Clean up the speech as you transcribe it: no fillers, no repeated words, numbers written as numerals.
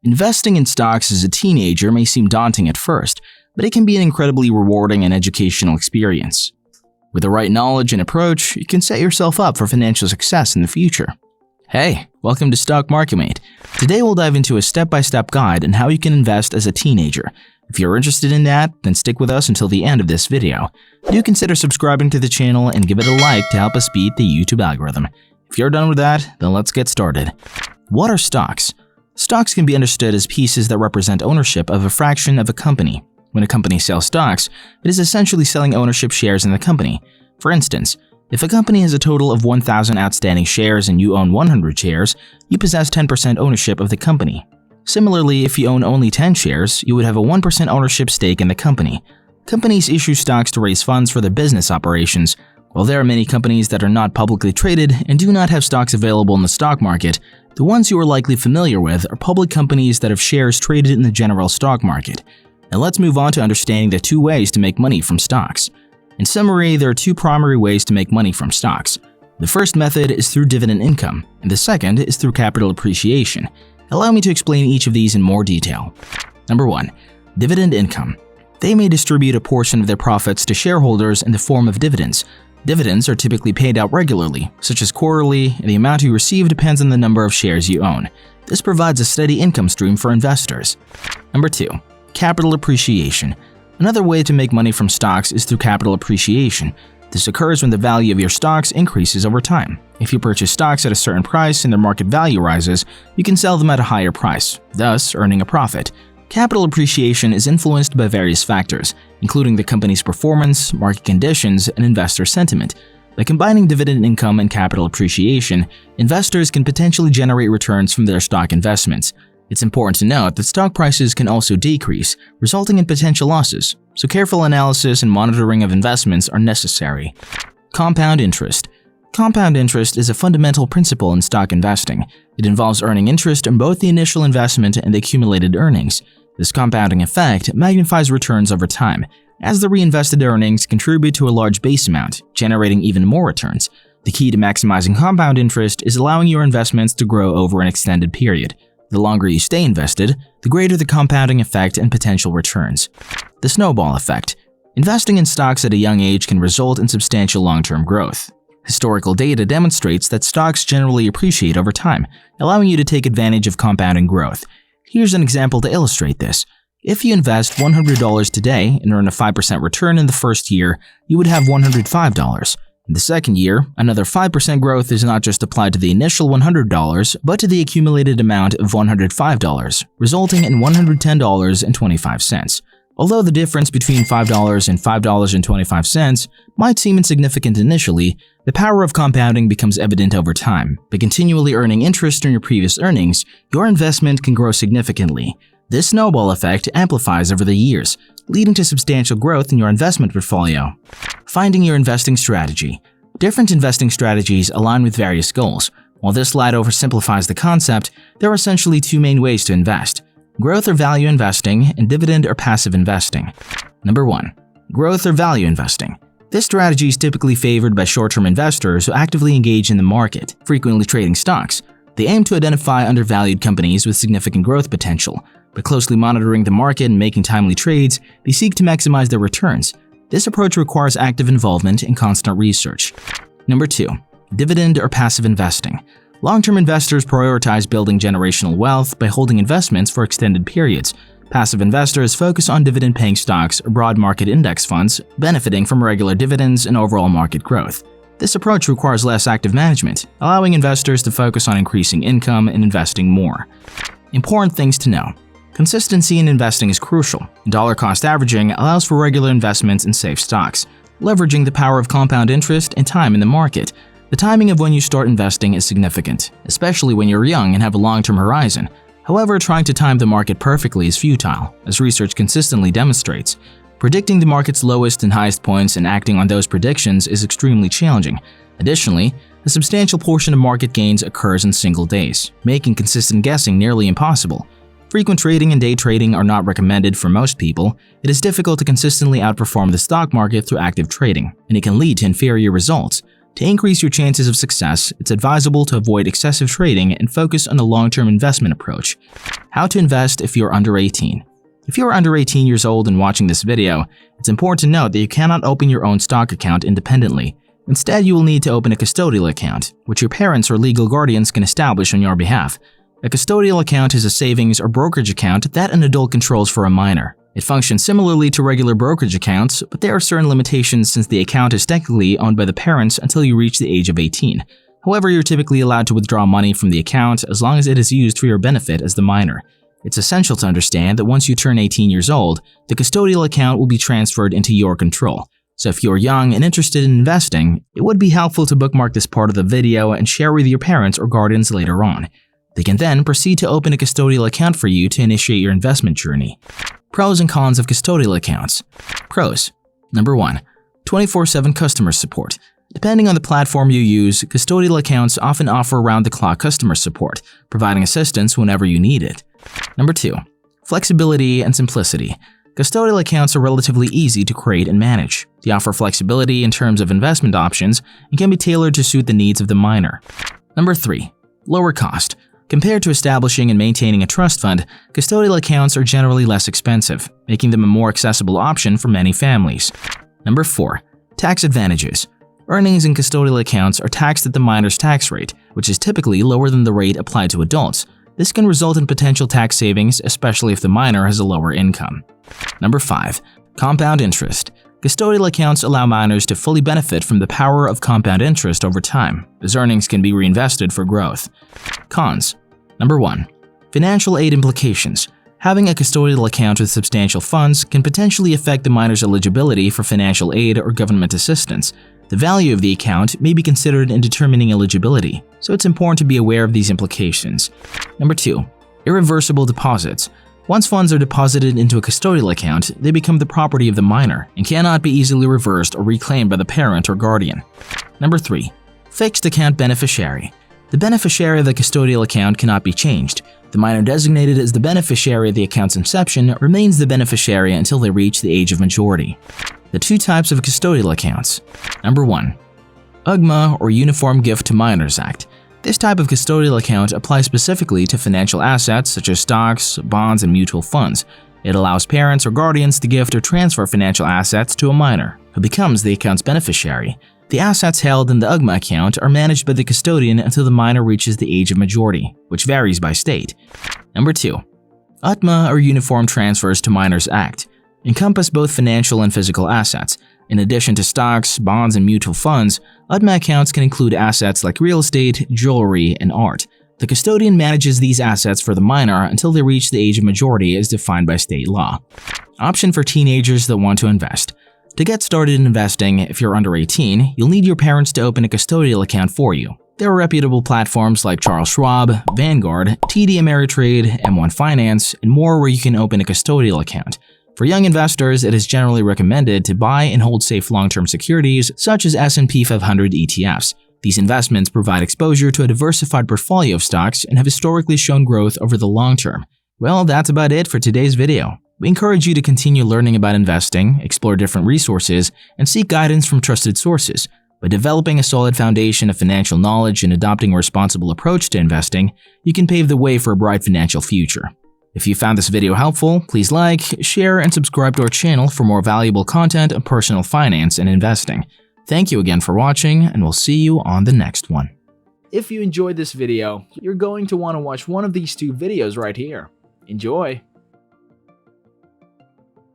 Investing in stocks as a teenager may seem daunting at first, but it can be an incredibly rewarding and educational experience. With the right knowledge and approach, you can set yourself up for financial success in the future. Hey, welcome to Stock Market Mate. Today we'll dive into a step-by-step guide on how you can invest as a teenager. If you're interested in that, then stick with us until the end of this video. Do consider subscribing to the channel and give it a like to help us beat the YouTube algorithm. If you're done with that, then let's get started. What are stocks? Stocks can be understood as pieces that represent ownership of a fraction of a company. When a company sells stocks, it is essentially selling ownership shares in the company. For instance, if a company has a total of 1,000 outstanding shares and you own 100 shares, you possess 10% ownership of the company. Similarly, if you own only 10 shares, you would have a 1% ownership stake in the company. Companies issue stocks to raise funds for their business operations. While there are many companies that are not publicly traded and do not have stocks available in the stock market, the ones you are likely familiar with are public companies that have shares traded in the general stock market. Now let's move on to understanding the two ways to make money from stocks. In summary, there are two primary ways to make money from stocks. The first method is through dividend income, and the second is through capital appreciation. Allow me to explain each of these in more detail. Number 1. Dividend income. They may distribute a portion of their profits to shareholders in the form of dividends. Dividends are typically paid out regularly, such as quarterly, and the amount you receive depends on the number of shares you own. This provides a steady income stream for investors. Number 2. Capital appreciation. Another way to make money from stocks is through capital appreciation. This occurs when the value of your stocks increases over time. If you purchase stocks at a certain price and their market value rises, you can sell them at a higher price, thus earning a profit. Capital appreciation is influenced by various factors, including the company's performance, market conditions, and investor sentiment. By combining dividend income and capital appreciation, investors can potentially generate returns from their stock investments. It's important to note that stock prices can also decrease, resulting in potential losses, so careful analysis and monitoring of investments are necessary. Compound interest. Compound interest is a fundamental principle in stock investing. It involves earning interest on both the initial investment and the accumulated earnings. This compounding effect magnifies returns over time, as the reinvested earnings contribute to a large base amount, generating even more returns. The key to maximizing compound interest is allowing your investments to grow over an extended period. The longer you stay invested, the greater the compounding effect and potential returns. The snowball effect. Investing in stocks at a young age can result in substantial long-term growth. Historical data demonstrates that stocks generally appreciate over time, allowing you to take advantage of compounding growth. Here's an example to illustrate this. If you invest $100 today and earn a 5% return in the first year, you would have $105. In the second year, another 5% growth is not just applied to the initial $100, but to the accumulated amount of $105, resulting in $110.25. Although the difference between $5 and $5.25 might seem insignificant initially, the power of compounding becomes evident over time. By continually earning interest on your previous earnings, your investment can grow significantly. This snowball effect amplifies over the years, leading to substantial growth in your investment portfolio. Finding your investing strategy. Different investing strategies align with various goals. While this slide oversimplifies the concept, there are essentially two main ways to invest: growth or value investing and dividend or passive investing. Number 1. Growth or value investing. This strategy is typically favored by short-term investors who actively engage in the market, frequently trading stocks. They aim to identify undervalued companies with significant growth potential. By closely monitoring the market and making timely trades, they seek to maximize their returns. This approach requires active involvement and constant research. Number 2. Dividend or passive investing. Long-term investors prioritize building generational wealth by holding investments for extended periods. Passive investors focus on dividend-paying stocks or broad market index funds, benefiting from regular dividends and overall market growth. This approach requires less active management, allowing investors to focus on increasing income and investing more. Important things to know. Consistency in investing is crucial. Dollar-cost averaging allows for regular investments in safe stocks, leveraging the power of compound interest and time in the market. The timing of when you start investing is significant, especially when you're young and have a long-term horizon. However, trying to time the market perfectly is futile, as research consistently demonstrates. Predicting the market's lowest and highest points and acting on those predictions is extremely challenging. Additionally, a substantial portion of market gains occurs in single days, making consistent guessing nearly impossible. Frequent trading and day trading are not recommended for most people. It is difficult to consistently outperform the stock market through active trading, and it can lead to inferior results. To increase your chances of success, it's advisable to avoid excessive trading and focus on a long-term investment approach. How to invest if you're under 18. If you're under 18 years old and watching this video, it's important to note that you cannot open your own stock account independently. Instead, you will need to open a custodial account, which your parents or legal guardians can establish on your behalf. A custodial account is a savings or brokerage account that an adult controls for a minor. It functions similarly to regular brokerage accounts, but there are certain limitations since the account is technically owned by the parents until you reach the age of 18. However, you're typically allowed to withdraw money from the account as long as it is used for your benefit as the minor. It's essential to understand that once you turn 18 years old, the custodial account will be transferred into your control. So if you're young and interested in investing, it would be helpful to bookmark this part of the video and share with your parents or guardians later on. They can then proceed to open a custodial account for you to initiate your investment journey. Pros and cons of custodial accounts. Pros. Number 1. 24/7 customer support. Depending on the platform you use, custodial accounts often offer round-the-clock customer support, providing assistance whenever you need it. Number 2. Flexibility and simplicity. Custodial accounts are relatively easy to create and manage. They offer flexibility in terms of investment options and can be tailored to suit the needs of the minor. Number 3. Lower cost. Compared to establishing and maintaining a trust fund, custodial accounts are generally less expensive, making them a more accessible option for many families. Number 4. Tax advantages. Earnings in custodial accounts are taxed at the minor's tax rate, which is typically lower than the rate applied to adults. This can result in potential tax savings, especially if the minor has a lower income. Number 5. Compound interest. Custodial accounts allow minors to fully benefit from the power of compound interest over time, as earnings can be reinvested for growth. Cons. Number 1. Financial aid implications. Having a custodial account with substantial funds can potentially affect the minor's eligibility for financial aid or government assistance. The value of the account may be considered in determining eligibility, so it's important to be aware of these implications. Number 2. Irreversible deposits. Once funds are deposited into a custodial account, they become the property of the minor and cannot be easily reversed or reclaimed by the parent or guardian. Number 3. Fixed account beneficiary. The beneficiary of the custodial account cannot be changed. The minor designated as the beneficiary at the account's inception remains the beneficiary until they reach the age of majority. The 2 types of custodial accounts. Number 1. UGMA or Uniform Gift to Minors Act. This type of custodial account applies specifically to financial assets such as stocks, bonds, and mutual funds. It allows parents or guardians to gift or transfer financial assets to a minor, who becomes the account's beneficiary. The assets held in the UGMA account are managed by the custodian until the minor reaches the age of majority, which varies by state. Number 2. UTMA or Uniform Transfers to Minors Act encompass both financial and physical assets. In addition to stocks, bonds, and mutual funds, UTMA accounts can include assets like real estate, jewelry, and art. The custodian manages these assets for the minor until they reach the age of majority as defined by state law. Option for teenagers that want to invest. To get started in investing, if you're under 18, you'll need your parents to open a custodial account for you. There are reputable platforms like Charles Schwab, Vanguard, TD Ameritrade, M1 Finance, and more where you can open a custodial account. For young investors, it is generally recommended to buy and hold safe long-term securities such as S&P 500 ETFs. These investments provide exposure to a diversified portfolio of stocks and have historically shown growth over the long term. Well, that's about it for today's video. We encourage you to continue learning about investing, explore different resources, and seek guidance from trusted sources. By developing a solid foundation of financial knowledge and adopting a responsible approach to investing, you can pave the way for a bright financial future. If you found this video helpful, please like, share, and subscribe to our channel for more valuable content on personal finance and investing. Thank you again for watching, and we'll see you on the next one. If you enjoyed this video, you're going to want to watch one of these 2 videos right here. Enjoy!